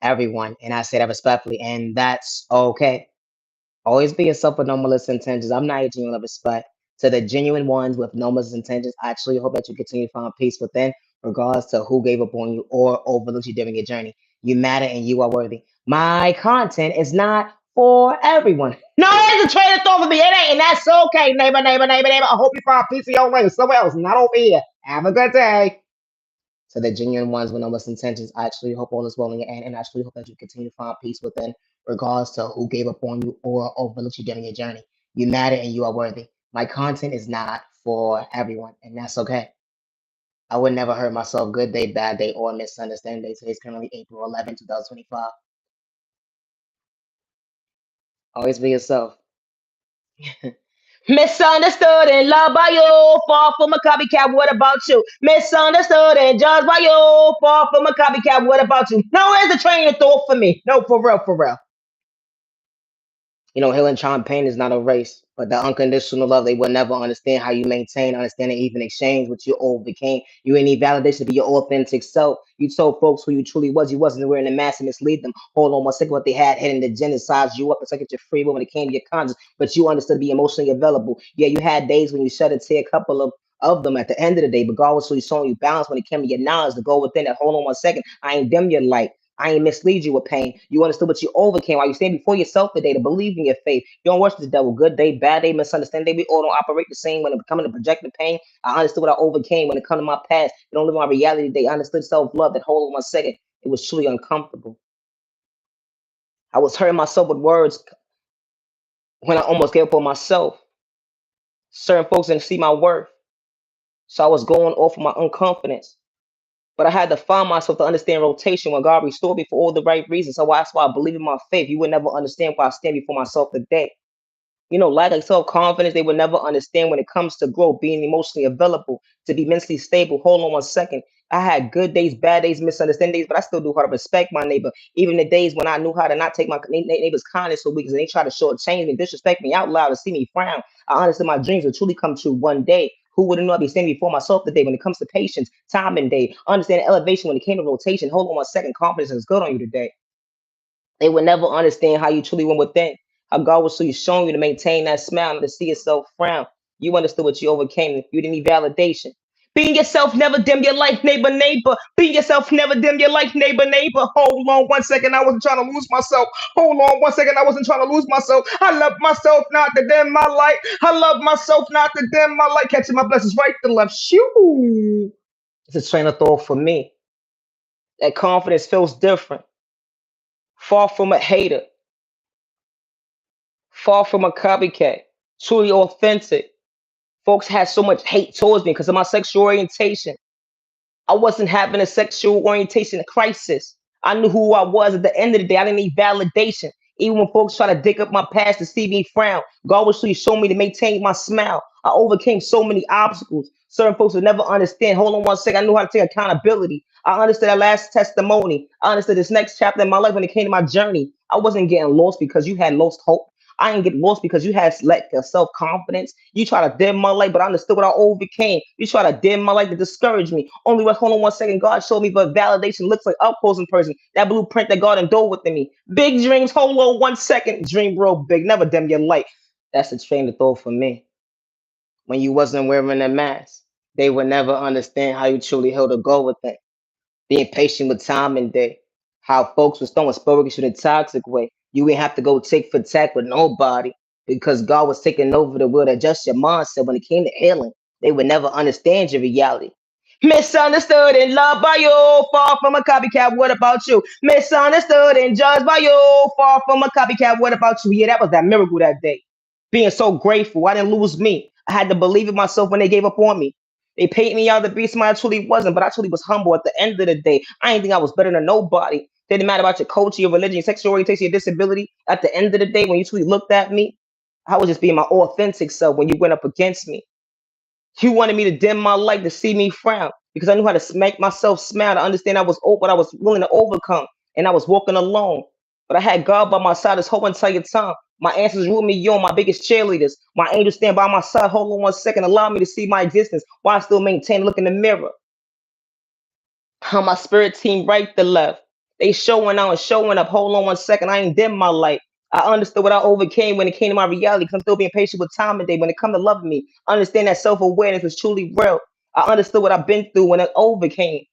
everyone. And I say that respectfully, and that's okay. Always be yourself with no malicious intentions. I'm not hating you with respect. To the genuine ones with no malicious intentions, I actually hope that you continue to find peace within, regardless to who gave up on you or overlooked you during your journey. You matter and you are worthy. My content is not for everyone. No, it's a train of thought for me. It ain't, and that's okay, neighbor, neighbor, neighbor, neighbor. I hope you find peace in your way somewhere else, not over here. Have a good day. To the genuine ones with no malicious intentions, I actually hope all is well in your end, and I actually hope that you continue to find peace within, regardless to who gave up on you or overlooked you during your journey. You matter and you are worthy. My content is not for everyone, and that's okay. I would never hurt myself. Good day, bad day, or misunderstanding day. Today is currently April 11th, 2025. Always be yourself. Misunderstood and loved by you, far from a copycat. What about you? Misunderstood and judged by you, far from a copycat. What about you? No, there's a train of thought for me. No, for real, for real. Healing child pain is not a race, but the unconditional love they will never understand how you maintain, understand, and even exchange what you overcame. You ain't need validation to be your authentic self. You told folks who you truly was. You wasn't wearing the mask to mislead them. Hold on one second, what they had hidden the agenda sized you up and second your free will when it came to your conscience, but you understood to be emotionally available. Yeah, you had days when you shed a tear, a couple of them at the end of the day, but God was really showing you balance when it came to your knowledge to go within that. Hold on one second. I ain't dim your light. I ain't mislead you with pain. You understood what you overcame while you stand before yourself today to believe in your faith. You don't worship the devil. Good day, bad day, misunderstand day. We all don't operate the same when it comes to projecting pain. I understood what I overcame when it comes to my past. You don't live my reality today. I understood self-love. That hold on one second. It was truly uncomfortable. I was hurting myself with words when I almost gave up on myself. Certain folks didn't see my worth. So I was going off of my unconfidence. But I had to find myself to understand rotation when God restored me for all the right reasons. So that's why I believe in my faith. You would never understand why I stand before myself today. Lack of self-confidence, they would never understand when it comes to growth, being emotionally available, to be mentally stable. Hold on one second. I had good days, bad days, misunderstanding days, but I still do how to respect my neighbor. Even the days when I knew how to not take my neighbor's kindness for weakness, and they try to shortchange me, disrespect me out loud, to see me frown. I understood my dreams would truly come true one day. Who wouldn't know I'd be standing before myself today when it comes to patience, time and day, understanding elevation when it came to rotation. Hold on one second, confidence is good on you today. They would never understand how you truly went within, how God was so showing you to maintain that smile and to see yourself frown. You understood what you overcame. You didn't need validation. Being yourself, never dim your life, neighbor, neighbor. Be yourself, never dim your life, neighbor, neighbor. Hold on one second, I wasn't trying to lose myself. Hold on one second, I wasn't trying to lose myself. I love myself, not to dim my light. I love myself, not to dim my light. Catching my blessings right to left. Shoo! It's a train of thought for me. That confidence feels different. Far from a hater, far from a copycat, truly authentic. Folks had so much hate towards me because of my sexual orientation. I wasn't having a sexual orientation crisis. I knew who I was at the end of the day. I didn't need validation. Even when folks try to dig up my past to see me frown, God was really showing me to maintain my smile. I overcame so many obstacles. Certain folks would never understand. Hold on one second. I knew how to take accountability. I understood that last testimony. I understood this next chapter in my life when it came to my journey. I wasn't getting lost because you had lost hope. I didn't get lost because you had lack of self confidence. You try to dim my light, but I understood what I overcame. You try to dim my light to discourage me. Only what, hold on one second, God showed me what validation looks like up close in person. That blueprint that God endowed within me. Big dreams, hold on one second. Dream real big, never dim your light. That's the train of thought for me. When you wasn't wearing a mask, they would never understand how you truly held a goal with it. Being patient with time and day. How folks was throwing spokes in a toxic way. You ain't have to go tick for tack with nobody because God was taking over the world. Adjust your mindset when it came to healing. They would never understand your reality. Misunderstood and loved by you, far from a copycat. What about you? Misunderstood and judged by you, far from a copycat. What about you? Yeah, that was that miracle that day. Being so grateful, I didn't lose me. I had to believe in myself when they gave up on me. They paid me out to be somebody I truly wasn't, but I truly was humble at the end of the day. I didn't think I was better than nobody. Didn't matter about your culture, your religion, your sexual orientation, your disability. At the end of the day, when you truly looked at me, I was just being my authentic self when you went up against me. You wanted me to dim my light to see me frown because I knew how to make myself smile to understand I was what I was willing to overcome, and I was walking alone. But I had God by my side this whole entire time. My answers ruled me on my biggest cheerleaders. My angels stand by my side. Hold on one second. Allow me to see my existence while I still maintain look in the mirror. How my spirit team right to left. They showing out and showing up. Hold on one second. I ain't dim my light. I understood what I overcame when it came to my reality because I'm still being patient with time and day. When it come to loving me, understand that self-awareness was truly real. I understood what I've been through when it overcame.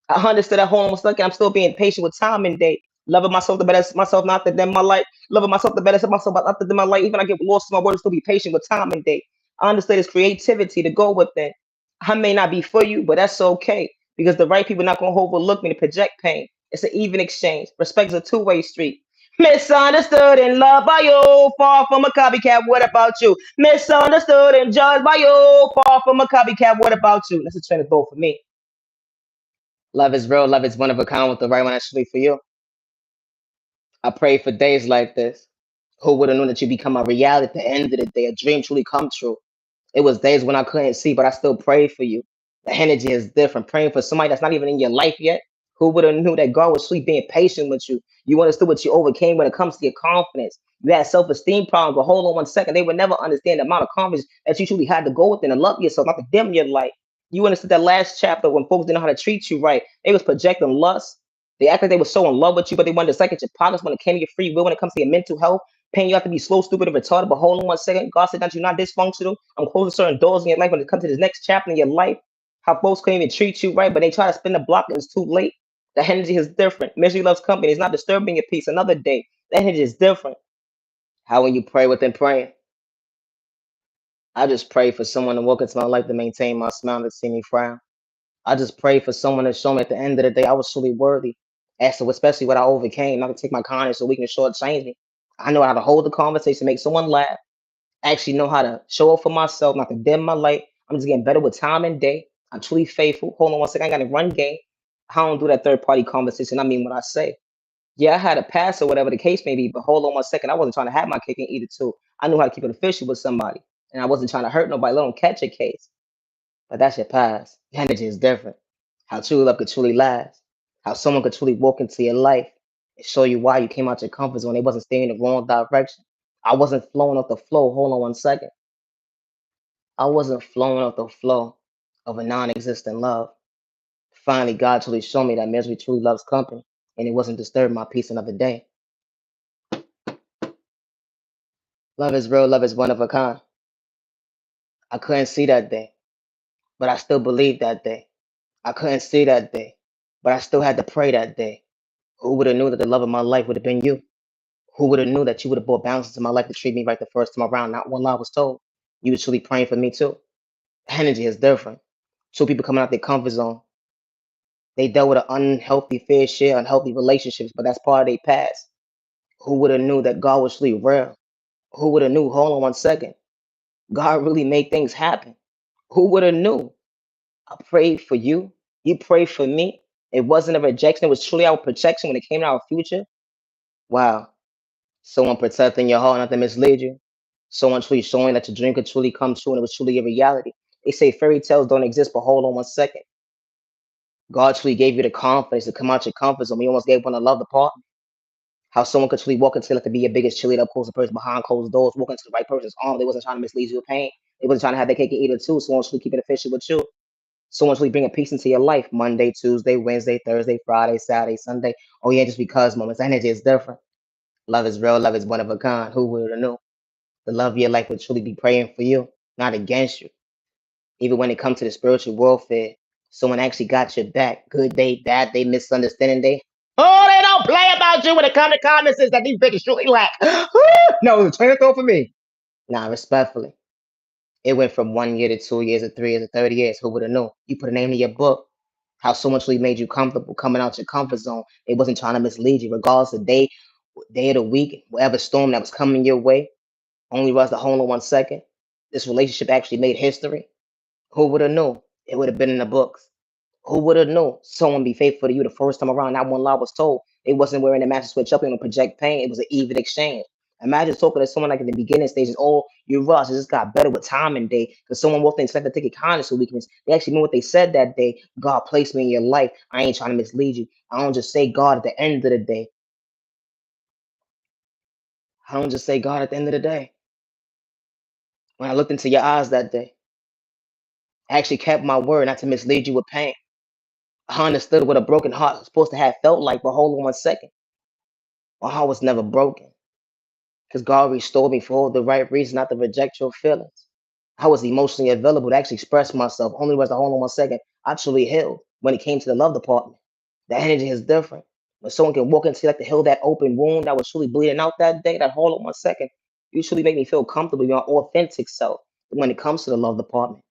I understood that hold on one second. I'm still being patient with time and day. Loving myself the better myself, not to dim my light. Loving myself the better myself, not to dim my light. Even I get lost in my words, still be patient with time and day. I understood this creativity to go with it. I may not be for you, but that's okay because the right people not gonna overlook me to project pain. It's an even exchange. Respect is a two-way street. Misunderstood and loved by you, far from a copycat. What about you? Misunderstood and judged by you, far from a copycat. What about you? That's a train of thought for me. Love is real. Love is one of a kind with the right one actually for you. I pray for days like this. Who would have known that you become a reality at the end of the day? A dream truly come true. It was days when I couldn't see, but I still prayed for you. The energy is different. Praying for somebody that's not even in your life yet. Who would have knew that God was sweet, being patient with you? You understood what you overcame when it comes to your confidence. You had self-esteem problems, but hold on one second. They would never understand the amount of confidence that you truly had to go within and love yourself, not to dim your light. You understood that last chapter when folks didn't know how to treat you right. They was projecting lust. They act like they were so in love with you, but they wanted to second your pockets when it came to your free will, when it comes to your mental health. Paying you have to be slow, stupid, and retarded. But hold on one second. God said that you're not dysfunctional. I'm closing certain doors in your life when it comes to this next chapter in your life. How folks couldn't even treat you right, but they try to spin the block and it's too late. The energy is different. Misery loves company. It's not disturbing your peace. Another day. The energy is different. How when you pray within praying, I just pray for someone to walk into my life to maintain my smile to see me frown. I just pray for someone to show me at the end of the day I was truly worthy. As to especially what I overcame, not to take my kindness so we can shortchange me. I know how to hold the conversation, make someone laugh actually know how to show up for myself, not to dim my light. I'm just getting better with time and day. I'm truly faithful. Hold on one second. I got to run game. I don't do that third party conversation. I mean what I say. Yeah, I had a pass or whatever the case may be, but hold on one second. I wasn't trying to have my cake and eat it too. I knew how to keep it official with somebody. And I wasn't trying to hurt nobody, let them catch a case. But that's your past. The energy is different. How true love could truly last. How someone could truly walk into your life and show you why you came out your comfort zone. They wasn't staying in the wrong direction. I wasn't flowing off the flow. Hold on one second. I wasn't flowing off the flow of a non-existent love. Finally, God truly showed me that misery truly loves company, and it wasn't disturbing my peace another day. Love is real, love is one of a kind. I couldn't see that day, but I still believed that day. I couldn't see that day, but I still had to pray that day. Who would have knew that the love of my life would have been you? Who would have knew that you would have brought balance into my life to treat me right the first time around? Not one lie was told. You were truly praying for me too. Energy is different. Two people coming out their comfort zone. They dealt with an unhealthy fair share, unhealthy relationships, but that's part of their past. Who would have knew that God was really real? Who would have knew? Hold on one second. God really made things happen. Who would have knew? I prayed for you. You prayed for me. It wasn't a rejection. It was truly our protection when it came to our future. Wow. Someone protecting your heart not to mislead you. Someone truly showing that your dream could truly come true and it was truly a reality. They say fairy tales don't exist, but hold on one second. God truly gave you the confidence to come out your comfort zone. You almost gave one a love department. How someone could truly walk into like to be your biggest cheerleader, up close the person behind closed doors, walk into the right person's arm. They wasn't trying to mislead you with pain. They wasn't trying to have their cake and eat it too. Someone truly keeping it official with you. Someone truly bringing peace into your life. Monday, Tuesday, Wednesday, Thursday, Friday, Saturday, Sunday. Oh yeah, just because moments. Energy is different. Love is real. Love is one of a kind. Who would have knew? The love of your life would truly be praying for you, not against you. Even when it comes to the spiritual warfare, someone actually got your back. Good day, bad day, misunderstanding day. Oh, they don't play about you when it comes to comments that these bitches truly lack. No, it's a train of thought for me. Nah, respectfully. It went from 1 year to 2 years to 3 years to 30 years. Who would have known? You put a name in your book. How so much really made you comfortable coming out your comfort zone. It wasn't trying to mislead you, regardless of day of the week, whatever storm that was coming your way. Only was the hold on one second. This relationship actually made history. Who would have known? It would have been in the books. Who would have known someone be faithful to you the first time around? Not one lie was told. It wasn't wearing a match to switch up and project pain. It was an even exchange. Imagine talking to someone like in the beginning stages. Oh, you rush. It just got better with time and day. Because someone walked in and said to take a kindness or weakness. They actually meant what they said that day. God placed me in your life. I ain't trying to mislead you. I don't just say God at the end of the day. I don't just say God at the end of the day. When I looked into your eyes that day, I actually kept my word not to mislead you with pain. I understood what a broken heart was supposed to have felt like, but hold on 1 second. My heart was never broken because God restored me for all the right reasons, not to reject your feelings. I was emotionally available to actually express myself. Only was the hold on 1 second. I truly healed when it came to the love department. The energy is different. When someone can walk into like to heal that open wound that was truly bleeding out that day, that hold on 1 second, you truly make me feel comfortable, your authentic self. When it comes to the love department,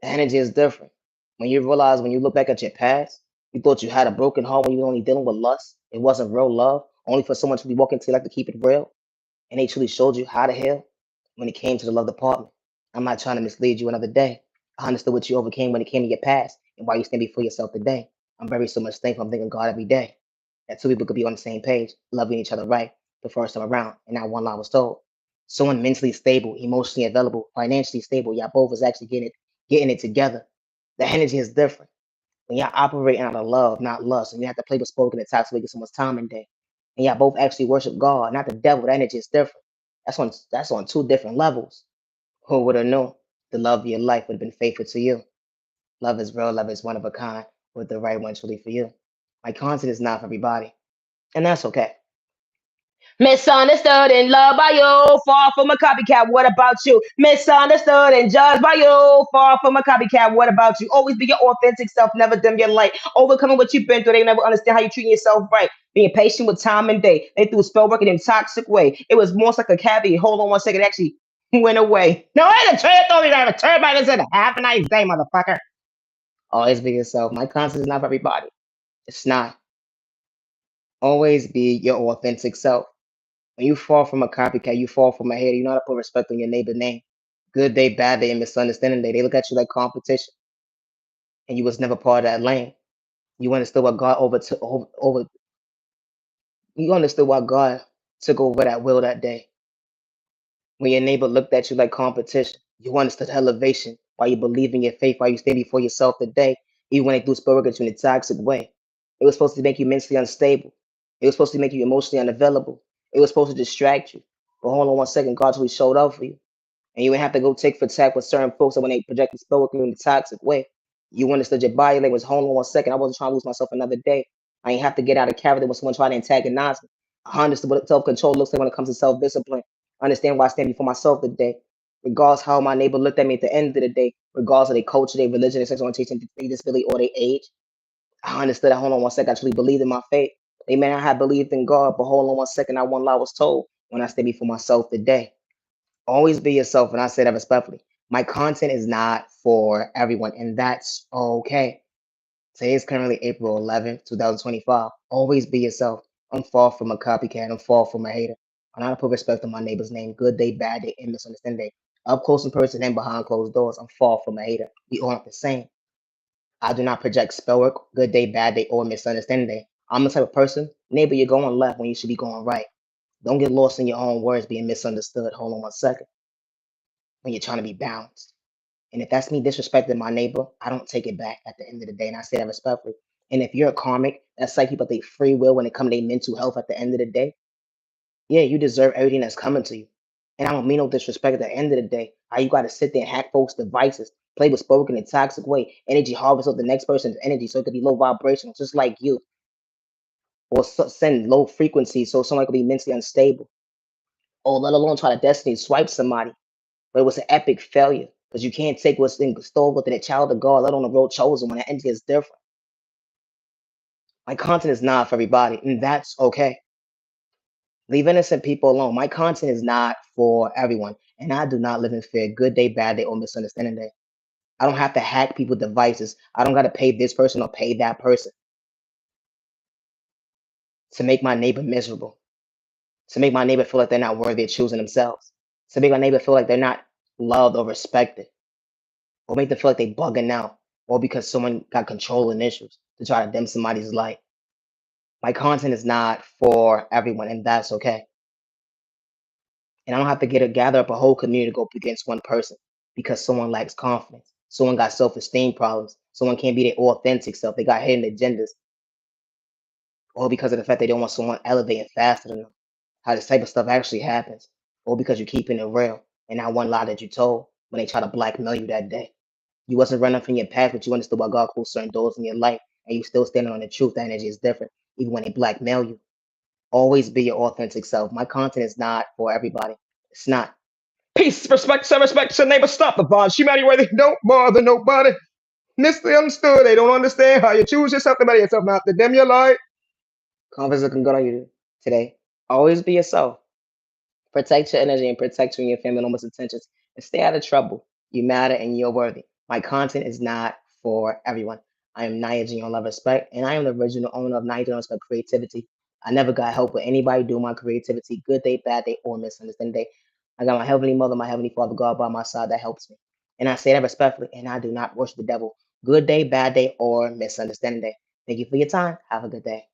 the energy is different. When you realize, when you look back at your past, you thought you had a broken heart when you were only dealing with lust. It wasn't real love, only for someone to be walking to you like to keep it real. And they truly showed you how to heal when it came to the love department. I'm not trying to mislead you another day. I understood what you overcame when it came to your past and why you stand before yourself today. I'm very so much thankful. I'm thanking God every day that two people could be on the same page, loving each other right the first time around. And now one lie was told. Someone mentally stable, emotionally available, financially stable. Y'all both is actually getting it together. The energy is different. When y'all operating out of love, not lust, and you have to play with spoken and toxic with someone's time and day. And y'all both actually worship God, not the devil. The energy is different. That's on two different levels. Who would have known the love of your life would have been faithful to you? Love is real, love is one of a kind, with the right one truly for you. My content is not for everybody, and that's okay. Misunderstood and loved by you, far from a copycat. What about you? Misunderstood and judged by you, far from a copycat. What about you? Always be your authentic self, never dim your light. Overcoming what you've been through, they never understand how you treat yourself right. Being patient with time and day. They threw spell work in a toxic way. It was more like a caveat. Hold on 1 second, it actually went away. No, I had a turn on me. I have a turn back and said, have a nice day, motherfucker. Always be yourself. My content is not for everybody. It's not. Always be your authentic self. When you fall from a copycat, you fall from a hater. You know how to put respect on your neighbor's name. Good day, bad day, and misunderstanding day. They look at you like competition, and you was never part of that lane. You understood what God over. You understood why God took over that will that day. When your neighbor looked at you like competition, you understood elevation. Why you believe in your faith, why you stand before yourself today, even when they threw spirit at you in a toxic way. It was supposed to make you mentally unstable. It was supposed to make you emotionally unavailable. It was supposed to distract you. But hold on 1 second, God really showed up for you. And you would have to go take for tack with certain folks that when they project the spell working in a toxic way. You understood your body language. Hold on 1 second. I wasn't trying to lose myself another day. I ain't have to get out of character when someone tried to antagonize me. I understood what self-control looks like when it comes to self-discipline. I understand why I stand before myself today. Regardless how my neighbor looked at me at the end of the day, regardless of their culture, their religion, their sexual orientation, their disability, or their age. I understood that. Hold on 1 second. I truly believed in my faith. They may not have believed in God, but hold on 1 second. I one lie was told when I stand before myself today. Always be yourself, and I say that respectfully. My content is not for everyone, and that's okay. Today is currently April 11th, 2025. Always be yourself. I'm far from a copycat. I'm far from a hater. I'm not put respect on my neighbor's name. Good day, bad day, and misunderstanding day. Up close in person and behind closed doors. I'm far from a hater. We all aren't the same. I do not project spell work, good day, bad day, or misunderstanding day. I'm the type of person, neighbor, you're going left when you should be going right. Don't get lost in your own words being misunderstood. Hold on 1 second when you're trying to be balanced. And if that's me disrespecting my neighbor, I don't take it back at the end of the day. And I say that respectfully. And if you're a karmic, that's like people they free will when it comes to their mental health at the end of the day. Yeah, you deserve everything that's coming to you. And I don't mean no disrespect at the end of the day. How you gotta sit there and hack folks' devices, play with spoken in a toxic way, energy harvest of the next person's energy so it could be low vibrational, just like you, or send low frequency so someone could be mentally unstable, or let alone try to destiny swipe somebody. But it was an epic failure because you can't take what's installed within a child of God, let alone a road chosen when the energy is different. My content is not for everybody, and that's okay. Leave innocent people alone. My content is not for everyone, and I do not live in fear. Good day, bad day, or misunderstanding day. I don't have to hack people's devices. I don't got to pay this person or pay that person to make my neighbor miserable, to make my neighbor feel like they're not worthy of choosing themselves, to make my neighbor feel like they're not loved or respected, or make them feel like they bugging out, or because someone got controlling issues to try to dim somebody's light. My content is not for everyone, and that's okay. And I don't have to gather up a whole community to go up against one person because someone lacks confidence. Someone got self-esteem problems. Someone can't be their authentic self. They got hidden agendas, or because of the fact they don't want someone elevating faster than them. How this type of stuff actually happens, or because you're keeping it real and not one lie that you told when they try to blackmail you that day. You wasn't running from your past, but you understood why God closed certain doors in your life and you still standing on the truth, that energy is different. Even when they blackmail you, always be your authentic self. My content is not for everybody. It's not. Peace, respect, some respect to neighbor. Stop the bond. She married worthy. Don't bother nobody. Misunderstood. They don't understand how you choose yourself to better yourself, not to dim your light. Confidence looking good on you today. Always be yourself. Protect your energy and protect you and your family and intentions. And stay out of trouble. You matter and you're worthy. My content is not for everyone. I am Naya G on Love Respect, and I am the original owner of Naya G on Respect Creativity. I never got help with anybody doing my creativity, good day, bad day, or misunderstanding day. I got my Heavenly Mother, my Heavenly Father, God by my side that helps me. And I say that respectfully, and I do not worship the devil. Good day, bad day, or misunderstanding day. Thank you for your time. Have a good day.